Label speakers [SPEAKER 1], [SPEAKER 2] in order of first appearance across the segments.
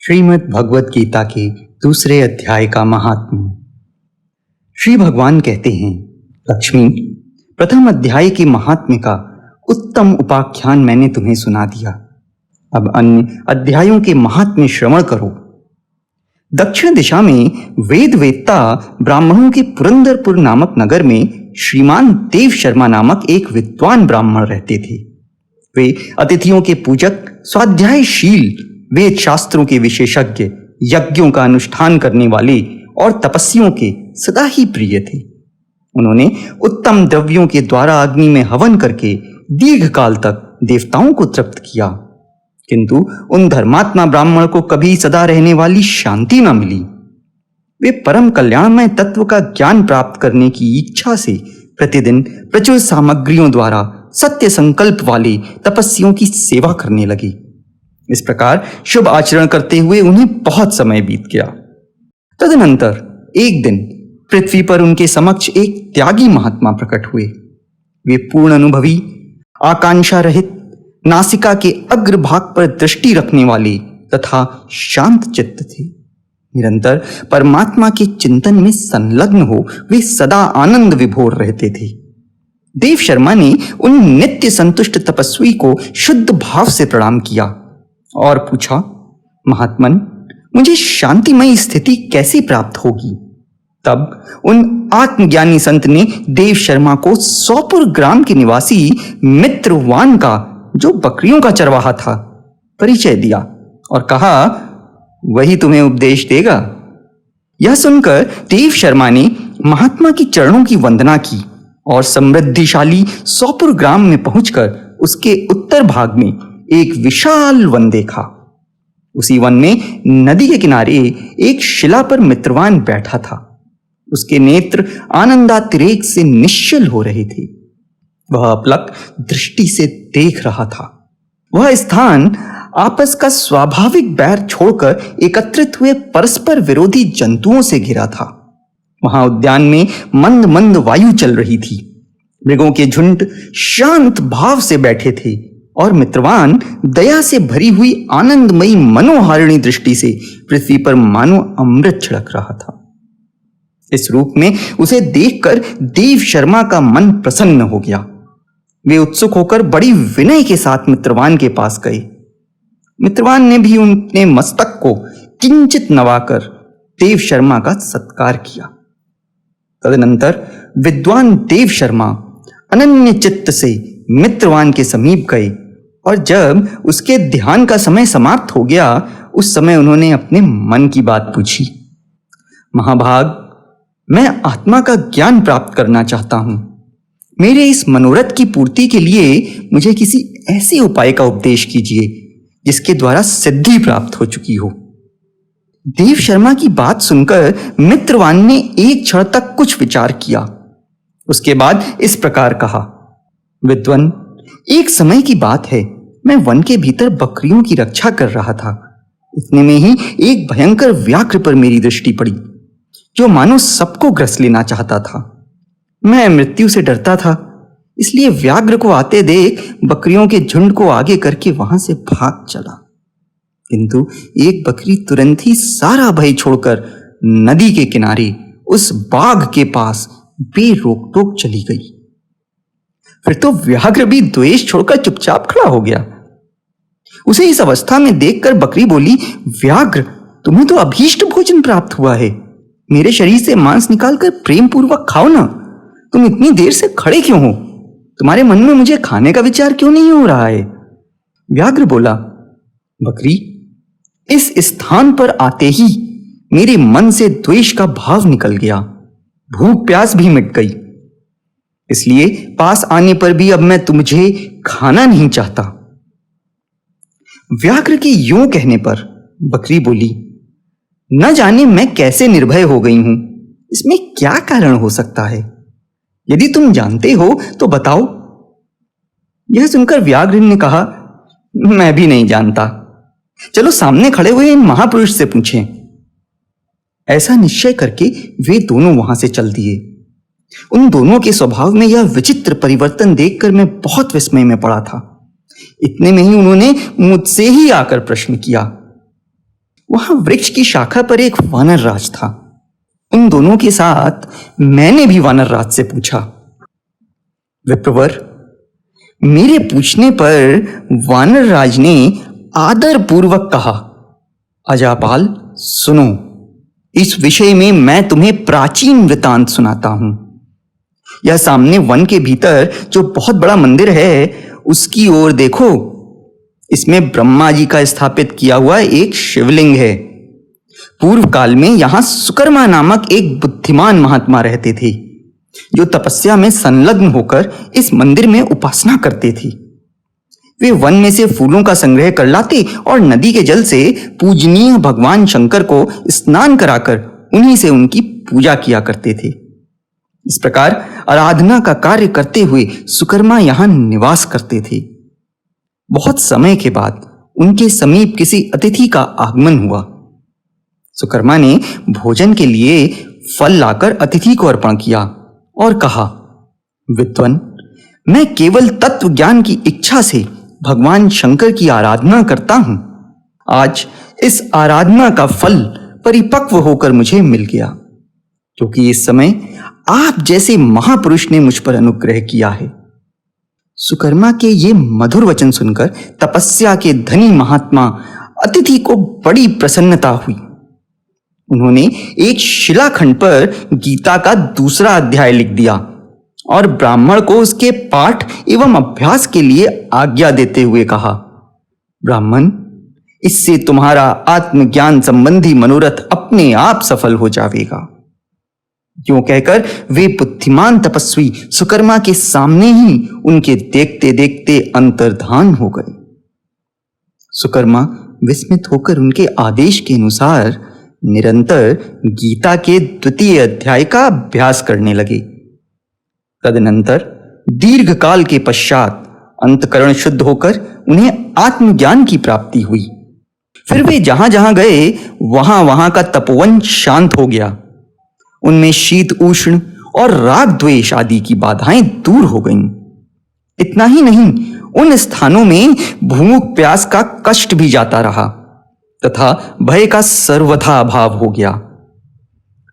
[SPEAKER 1] श्रीमद् भगवत गीता के दूसरे अध्याय का महात्म्य। श्री भगवान कहते हैं, लक्ष्मी, प्रथम अध्याय के महात्म्य का उत्तम उपाख्यान मैंने तुम्हें सुना दिया। अब अन्य अध्यायों के महात्म्य श्रवण करो। दक्षिण दिशा में वेद वेत्ता ब्राह्मणों के पुरंदरपुर नामक नगर में श्रीमान देव शर्मा नामक एक विद्वान ब्राह्मण रहते थे। वे अतिथियों के पूजक, स्वाध्यायशील, वेद शास्त्रों के विशेषज्ञ, यज्ञों का अनुष्ठान करने वाले और तपस्वियों के सदा ही प्रिय थे। उन्होंने उत्तम द्रव्यों के द्वारा अग्नि में हवन करके दीर्घ काल तक देवताओं को तृप्त किया, किंतु उन धर्मात्मा ब्राह्मण को कभी सदा रहने वाली शांति न मिली। वे परम कल्याणमय तत्व का ज्ञान प्राप्त करने की इच्छा से प्रतिदिन प्रचुर सामग्रियों द्वारा सत्य संकल्प वाले तपस्वियों की सेवा करने लगे। इस प्रकार शुभ आचरण करते हुए उन्हें बहुत समय बीत गया। तदनंतर एक दिन पृथ्वी पर उनके समक्ष एक त्यागी महात्मा प्रकट हुए। वे पूर्ण अनुभवी, आकांक्षा रहित, नासिका के अग्रभाग पर दृष्टि रखने वाले तथा शांत चित्त थे। निरंतर परमात्मा के चिंतन में संलग्न हो वे सदा आनंद विभोर रहते थे। देव शर्मा ने उन नित्य संतुष्ट तपस्वी को शुद्ध भाव से प्रणाम किया और पूछा, महात्मन, मुझे शांतिमयी स्थिति कैसे प्राप्त होगी? तब उन आत्मज्ञानी संत ने देव शर्मा को सौपुर ग्राम के निवासी मित्रवान का, जो बकरियों का चरवाहा था, परिचय दिया और कहा, वही तुम्हें उपदेश देगा। यह सुनकर देव शर्मा ने महात्मा की चरणों की वंदना की और समृद्धिशाली सौपुर ग्राम में पहुंचकर उसके उत्तर भाग में एक विशाल वन देखा। उसी वन में नदी के किनारे एक शिला पर मित्रवान बैठा था। उसके नेत्र आनंदातिरेक से निश्चल हो रहे थे। वह अपलक दृष्टि से देख रहा था। वह स्थान आपस का स्वाभाविक बैर छोड़कर एकत्रित हुए परस्पर विरोधी जंतुओं से घिरा था। वहां उद्यान में मंद मंद वायु चल रही थी। मृगों के झुंड शांत भाव से बैठे थे और मित्रवान दया से भरी हुई आनंदमयी मनोहारिणी दृष्टि से पृथ्वी पर मानो अमृत छिड़क रहा था। इस रूप में उसे देखकर देव शर्मा का मन प्रसन्न हो गया। वे उत्सुक होकर बड़ी विनय के साथ मित्रवान के पास गए। मित्रवान ने भी उनके मस्तक को किंचित नवाकर देव शर्मा का सत्कार किया। तदनंतर विद्वान देव शर्मा अनन्य चित्त से मित्रवान के समीप गए और जब उसके ध्यान का समय समाप्त हो गया, उस समय उन्होंने अपने मन की बात पूछी। महाभाग, मैं आत्मा का ज्ञान प्राप्त करना चाहता हूं। मेरे इस मनोरथ की पूर्ति के लिए मुझे किसी ऐसे उपाय का उपदेश कीजिए जिसके द्वारा सिद्धि प्राप्त हो चुकी हो। देव शर्मा की बात सुनकर मित्रवान ने एक क्षण तक कुछ विचार किया। उसके बाद इस प्रकार कहा, विद्वान, एक समय की बात है, मैं वन के भीतर बकरियों की रक्षा कर रहा था। इतने में ही एक भयंकर व्याघ्र पर मेरी दृष्टि पड़ी, जो मानो सबको ग्रस लेना चाहता था। मैं मृत्यु से डरता था, इसलिए व्याघ्र को आते देख बकरियों के झुंड को आगे करके वहां से भाग चला। किंतु एक बकरी तुरंत ही सारा भय छोड़कर नदी के किनारे उस बाघ के पास बेरोक टोक चली गई। फिर तो व्याघ्र भी द्वेष छोड़कर चुपचाप खड़ा हो गया। उसे इस अवस्था में देखकर बकरी बोली, व्याघ्र, तुम्हें तो अभीष्ट भोजन प्राप्त हुआ है। मेरे शरीर से मांस निकालकर प्रेम पूर्वक खाओ ना। तुम इतनी देर से खड़े क्यों हो? तुम्हारे मन में मुझे खाने का विचार क्यों नहीं हो रहा है? व्याघ्र बोला, बकरी, इस स्थान पर आते ही मेरे मन से द्वेष का भाव निकल गया। भूख प्यास भी मिट गई। इसलिए पास आने पर भी अब मैं तुझे खाना नहीं चाहता। व्याघ्र के यूं कहने पर बकरी बोली, न जाने मैं कैसे निर्भय हो गई हूं। इसमें क्या कारण हो सकता है? यदि तुम जानते हो तो बताओ। यह सुनकर व्याघ्र ने कहा, मैं भी नहीं जानता। चलो सामने खड़े हुए इन महापुरुष से पूछें। ऐसा निश्चय करके वे दोनों वहां से चल दिए। उन दोनों के स्वभाव में यह विचित्र परिवर्तन देखकर मैं बहुत विस्मय में पड़ा था। इतने में ही उन्होंने मुझसे ही आकर प्रश्न किया, वहां वृक्ष की शाखा पर एक वानर राज था। उन दोनों के साथ मैंने भी वानर राज से पूछा। विप्रवर, मेरे पूछने पर वानर राज ने आदर पूर्वक कहा, अजापाल सुनो, इस विषय में मैं तुम्हें प्राचीन वृतांत सुनाता हूं। यह सामने वन के भीतर जो बहुत बड़ा मंदिर है उसकी ओर देखो। इसमें ब्रह्मा जी का स्थापित किया हुआ एक शिवलिंग है। पूर्व काल में यहां सुकर्मा नामक एक बुद्धिमान महात्मा रहते थे जो तपस्या में संलग्न होकर इस मंदिर में उपासना करते थे। वे वन में से फूलों का संग्रह कर लाते और नदी के जल से पूजनीय भगवान शंकर को स्नान कराकर उन्हीं से उनकी पूजा किया करते थे। इस प्रकार आराधना का कार्य करते हुए सुकर्मा यहां निवास करते थे। बहुत समय के बाद उनके समीप किसी अतिथि का आगमन हुआ। सुकर्मा ने भोजन के लिए फल लाकर अतिथि को अर्पण किया और कहा, विद्वन, मैं केवल तत्व ज्ञान की इच्छा से भगवान शंकर की आराधना करता हूं। आज इस आराधना का फल परिपक्व होकर मुझे मिल गया, क्योंकि इस समय आप जैसे महापुरुष ने मुझ पर अनुग्रह किया है। सुकर्मा के ये मधुर वचन सुनकर तपस्या के धनी महात्मा अतिथि को बड़ी प्रसन्नता हुई। उन्होंने एक शिलाखंड पर गीता का दूसरा अध्याय लिख दिया और ब्राह्मण को उसके पाठ एवं अभ्यास के लिए आज्ञा देते हुए कहा, ब्राह्मण, इससे तुम्हारा आत्मज्ञान संबंधी मनोरथ अपने आप सफल हो जाएगा। यूं कहकर वे बुद्धिमान तपस्वी सुकर्मा के सामने ही उनके देखते देखते अंतर्धान हो गए। सुकर्मा विस्मित होकर उनके आदेश के अनुसार निरंतर गीता के द्वितीय अध्याय का अभ्यास करने लगे। तदनंतर दीर्घ काल के पश्चात अंतकरण शुद्ध होकर उन्हें आत्मज्ञान की प्राप्ति हुई। फिर वे जहां जहां गए वहां वहां का तपोवन शांत हो गया। उनमें शीत उष्ण और राग द्वेष आदि की बाधाएं दूर हो गईं। इतना ही नहीं, उन स्थानों में भूख प्यास का कष्ट भी जाता रहा तथा भय का सर्वथा अभाव हो गया।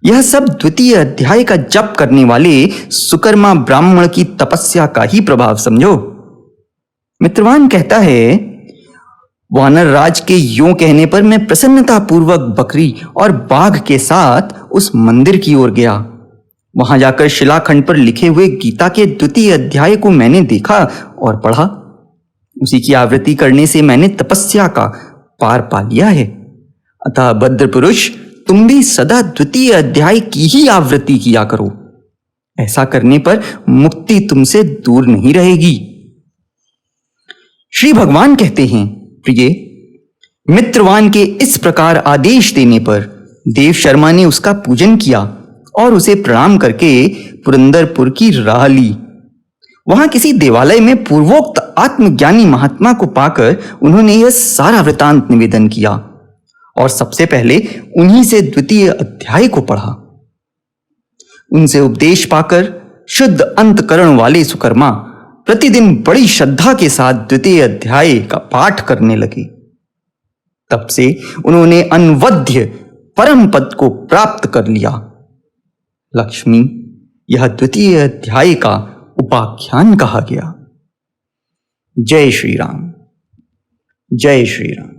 [SPEAKER 1] यह सब द्वितीय अध्याय का जप करने वाले सुकर्मा ब्राह्मण की तपस्या का ही प्रभाव समझो। मित्रवान कहता है, वानर राज के यूं कहने पर मैं प्रसन्नता पूर्वक बकरी और बाघ के साथ उस मंदिर की ओर गया। वहां जाकर शिलाखंड पर लिखे हुए गीता के द्वितीय अध्याय को मैंने देखा और पढ़ा। उसी की आवृत्ति करने से मैंने तपस्या का पार पा लिया है। अतः भद्र पुरुष, तुम भी सदा द्वितीय अध्याय की ही आवृत्ति किया करो। ऐसा करने पर मुक्ति तुमसे दूर नहीं रहेगी। श्री भगवान कहते हैं, प्रिय, मित्रवान के इस प्रकार आदेश देने पर देव शर्मा ने उसका पूजन किया और उसे प्रणाम करके पुरंदरपुर की राह ली। वहां किसी देवालय में पूर्वोक्त आत्मज्ञानी महात्मा को पाकर उन्होंने यह सारा वृतांत निवेदन किया और सबसे पहले उन्हीं से द्वितीय अध्याय को पढ़ा। उनसे उपदेश पाकर शुद्ध अंतकरण वाले सुकर्मा प्रतिदिन बड़ी श्रद्धा के साथ द्वितीय अध्याय का पाठ करने लगे। तब से उन्होंने अनवद्य परम पद को प्राप्त कर लिया। लक्ष्मी, यह द्वितीय अध्याय का उपाख्यान कहा गया। जय श्री राम, जय श्री राम।